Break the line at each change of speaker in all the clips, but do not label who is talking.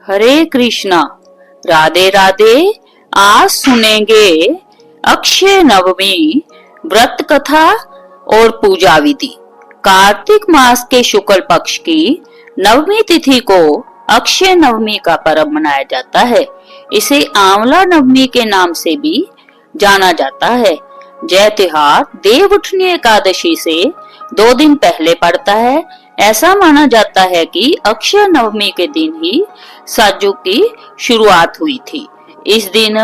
हरे कृष्णा, राधे राधे। आज सुनेंगे अक्षय नवमी व्रत कथा और पूजा विधि। कार्तिक मास के शुक्ल पक्ष की नवमी तिथि को अक्षय नवमी का पर्व मनाया जाता है। इसे आंवला नवमी के नाम से भी जाना जाता है। यह त्योहार देव उठनी एकादशी से 2 दिन पहले पड़ता है। ऐसा माना जाता है कि अक्षय नवमी के दिन ही सतयुग की शुरुआत हुई थी। इस दिन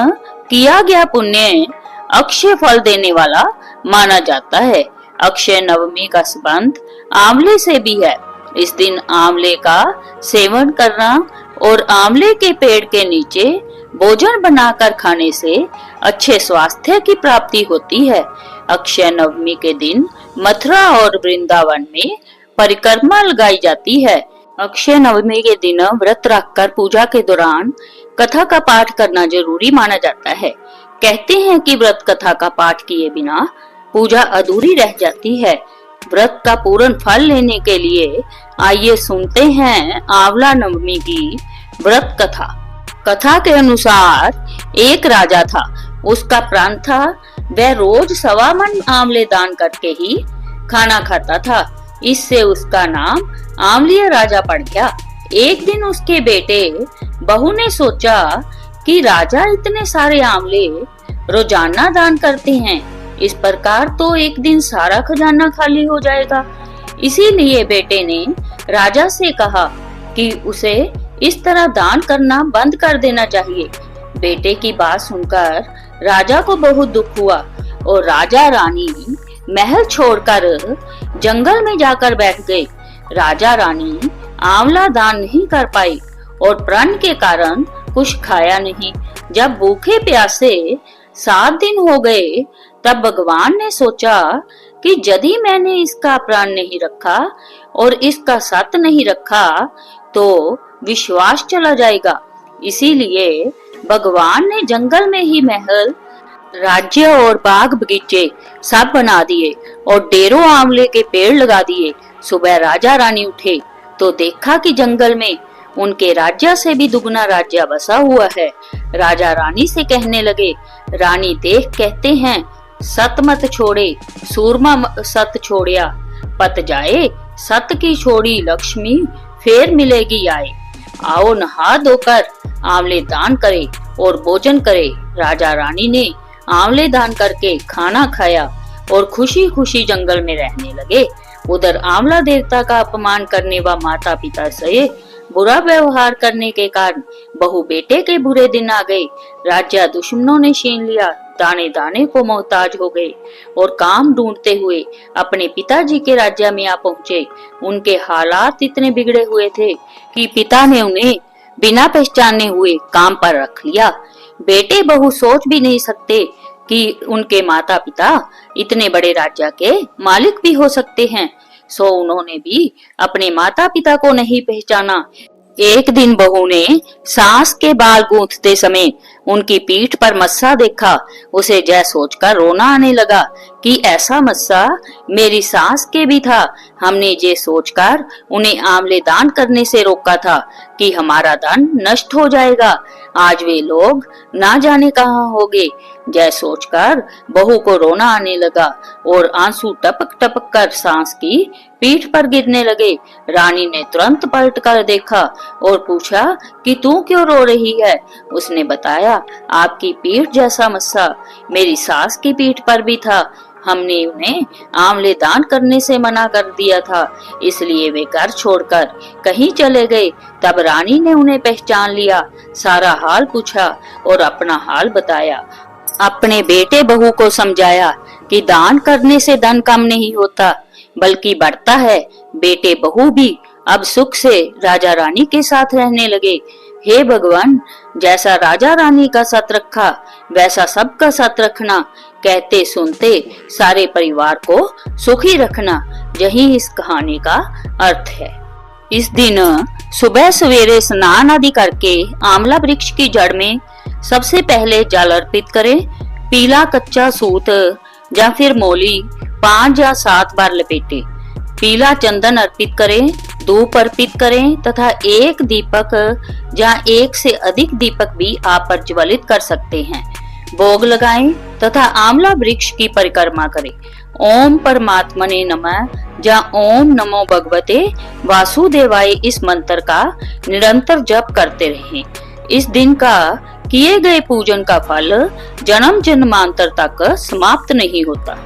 किया गया पुण्य अक्षय फल देने वाला माना जाता है। अक्षय नवमी का संबंध आंवले से भी है। इस दिन आंवले का सेवन करना और आंवले के पेड़ के नीचे भोजन बनाकर खाने से अच्छे स्वास्थ्य की प्राप्ति होती है। अक्षय नवमी के दिन मथुरा और वृंदावन में परिक्रमा लगाई जाती है। अक्षय नवमी के दिन व्रत रखकर पूजा के दौरान कथा का पाठ करना जरूरी माना जाता है। कहते हैं कि व्रत कथा का पाठ किए बिना पूजा अधूरी रह जाती है। व्रत का पूर्ण फल लेने के लिए आइए सुनते हैं आंवला नवमी की व्रत कथा। कथा के अनुसार एक राजा था, उसका प्राण था। वह रोज 1.25 मन आंवले दान करके ही खाना खाता था। इससे उसका नाम आंवलिया राजा पड़ गया। एक दिन उसके बेटे बहू ने सोचा कि राजा इतने सारे आंवले रोजाना दान करते हैं, इस प्रकार तो एक दिन सारा खजाना खाली हो जाएगा। इसीलिए बेटे ने राजा से कहा कि उसे इस तरह दान करना बंद कर देना चाहिए। बेटे की बात सुनकर राजा को बहुत दुख हुआ और राजा रानी महल छोड़कर जंगल में जाकर बैठ गए। राजा रानी आंवला दान नहीं कर पाई और प्रण के कारण कुछ खाया नहीं। जब भूखे प्यासे 7 दिन हो गए तब भगवान ने सोचा कि यदि मैंने इसका प्राण नहीं रखा और इसका सत नहीं रखा तो विश्वास चला जाएगा। इसीलिए भगवान ने जंगल में ही महल, राज्य और बाग बगीचे सब बना दिए और ढेरों आंवले के पेड़ लगा दिए। सुबह राजा रानी उठे तो देखा कि जंगल में उनके राज्य से भी दुगना राज्य बसा हुआ है। राजा रानी से कहने लगे, रानी देख कहते हैं सत मत छोड़े सूरमा सत छोड़िया, पत जाए सत की छोड़ी लक्ष्मी फिर मिलेगी आए। आओ नहा धोकर आंवले दान करे और भोजन करे। राजा रानी ने आंवले दान करके खाना खाया और खुशी खुशी जंगल में रहने लगे। उधर आंवला देवता का अपमान करने व माता पिता से बुरा व्यवहार करने के कारण बहू बेटे के बुरे दिन आ गए। राज्य दुश्मनों ने छीन लिया, दाने दाने को मोहताज हो गए और काम ढूंढते हुए अपने पिताजी के राज्य में आ पहुँचे। उनके हालात इतने बिगड़े हुए थे कि पिता ने उन्हें बिना पहचाने हुए काम पर रख लिया। बेटे बहू सोच भी नहीं सकते कि उनके माता पिता इतने बड़े राज्य के मालिक भी हो सकते हैं। सो उन्होंने भी अपने माता पिता को नहीं पहचाना। एक दिन बहू ने सास के बाल गूंथते समय उनकी पीठ पर मस्सा देखा। उसे यह सोचकर रोना आने लगा कि ऐसा मस्सा मेरी सास के भी था। हमने ये सोचकर उन्हें आंवले दान करने से रोका था कि हमारा धन नष्ट हो जाएगा। आज वे लोग ना जाने कहाँ होंगे। यह सोचकर बहू को रोना आने लगा और आंसू टपक टपक कर सास की पीठ पर गिरने लगे। रानी ने तुरंत पलट कर देखा और पूछा कि तू क्यों रो रही है। उसने बताया, आपकी पीठ जैसा मस्सा मेरी सास की पीठ पर भी था। हमने उन्हें आंवले दान करने से मना कर दिया था, इसलिए वे घर छोड़कर कहीं चले गए। तब रानी ने उन्हें पहचान लिया, सारा हाल पूछा और अपना हाल बताया। अपने बेटे बहू को समझाया कि दान करने से धन कम नहीं होता बल्कि बढ़ता है। बेटे बहू भी अब सुख से राजा रानी के साथ रहने लगे। हे भगवान, जैसा राजा रानी का सत रखा वैसा सबका सत रखना। कहते सुनते सारे परिवार को सुखी रखना, यही इस कहानी का अर्थ है। इस दिन सुबह सवेरे स्नान आदि करके आंवला वृक्ष की जड़ में सबसे पहले जल अर्पित करें। पीला कच्चा सूत या फिर मोली 5 या 7 बार लपेटे। पीला चंदन अर्पित करें धूप अर्पित करें तथा एक दीपक या एक से अधिक दीपक भी आप प्रज्वलित कर सकते हैं। भोग लगाएं तथा आंवला वृक्ष की परिक्रमा करें। ओम परमात्मने नमः या ओम नमो भगवते वासुदेवाय इस मंत्र का निरंतर जप करते रहें। इस दिन का किए गए पूजन का फल जन्म जन्मांतर तक समाप्त नहीं होता।